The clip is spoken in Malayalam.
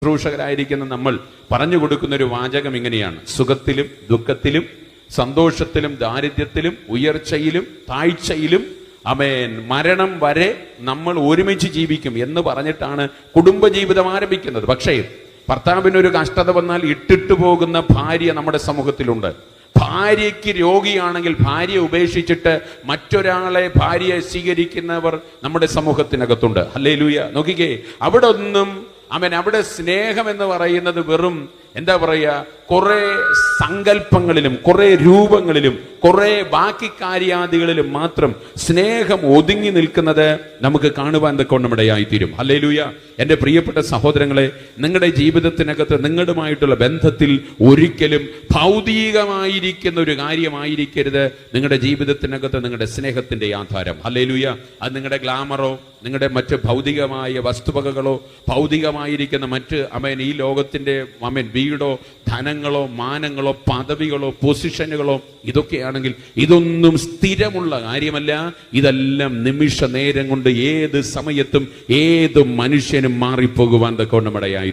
ശുശ്രൂഷകരായിരിക്കുന്ന നമ്മൾ പറഞ്ഞു കൊടുക്കുന്ന ഒരു വാചകം ഇങ്ങനെയാണ്: സുഖത്തിലും ദുഃഖത്തിലും സന്തോഷത്തിലും ദാരിദ്ര്യത്തിലും ഉയർച്ചയിലും താഴ്ചയിലും ആമേൻ മരണം വരെ നമ്മൾ ഒരുമിച്ച് ജീവിക്കും എന്ന് പറഞ്ഞിട്ടാണ് കുടുംബജീവിതം ആരംഭിക്കുന്നത്. പക്ഷേ ഭർത്താവിനൊരു കഷ്ടത വന്നാൽ ഇട്ടിട്ട് പോകുന്ന ഭാര്യ നമ്മുടെ സമൂഹത്തിലുണ്ട്. ഭാര്യയ്ക്ക് രോഗിയാണെങ്കിൽ ഭാര്യയെ ഉപേക്ഷിച്ചിട്ട് മറ്റൊരാളെ ഭാര്യയെ സ്വീകരിക്കുന്നവർ നമ്മുടെ സമൂഹത്തിനകത്തുണ്ട്. ഹല്ലേലൂയ. നോക്കിക്കേ, അവിടെ ഒന്നും അവിടെ സ്നേഹം എന്ന് പറയുന്നത് വെറും എന്താ പറയുക, കുറെ സങ്കല്പങ്ങളിലും കുറെ രൂപങ്ങളിലും കുറെ ബാക്കി കാര്യാദികളിലും മാത്രം സ്നേഹം ഒതുങ്ങി നിൽക്കുന്നത് നമുക്ക് കാണുവാൻ കൊണ്ടമിടയായിത്തീരും. ഹല്ലേലൂയ. എൻ്റെ പ്രിയപ്പെട്ട സഹോദരങ്ങളെ, നിങ്ങളുടെ ജീവിതത്തിനകത്ത് നിങ്ങളുമായിട്ടുള്ള ബന്ധത്തിൽ ഒരിക്കലും ഭൗതികമായിരിക്കുന്ന ഒരു കാര്യമായിരിക്കരുത് നിങ്ങളുടെ ജീവിതത്തിനകത്ത് നിങ്ങളുടെ സ്നേഹത്തിന്റെ ആധാരം. ഹല്ലേലൂയ. അത് നിങ്ങളുടെ ഗ്ലാമറോ നിങ്ങളുടെ മറ്റ് ഭൗതികമായ വസ്തുവകകളോ ഭൗതികമായിരിക്കുന്ന മറ്റ് ഈ ലോകത്തിന്റെ വീടോ ധനങ്ങളോ മാനങ്ങളോ പദവികളോ പൊസിഷനുകളോ ഇതൊക്കെയാണെങ്കിൽ ഇതൊന്നും സ്ഥിരമുള്ള കാര്യമല്ല. ഇതെല്ലാം നിമിഷ നേരം കൊണ്ട് ഏത് സമയത്തും ഏത് മനുഷ്യനും മാറിപ്പോകുവാൻ തക്കവണ്ണമിടയായി.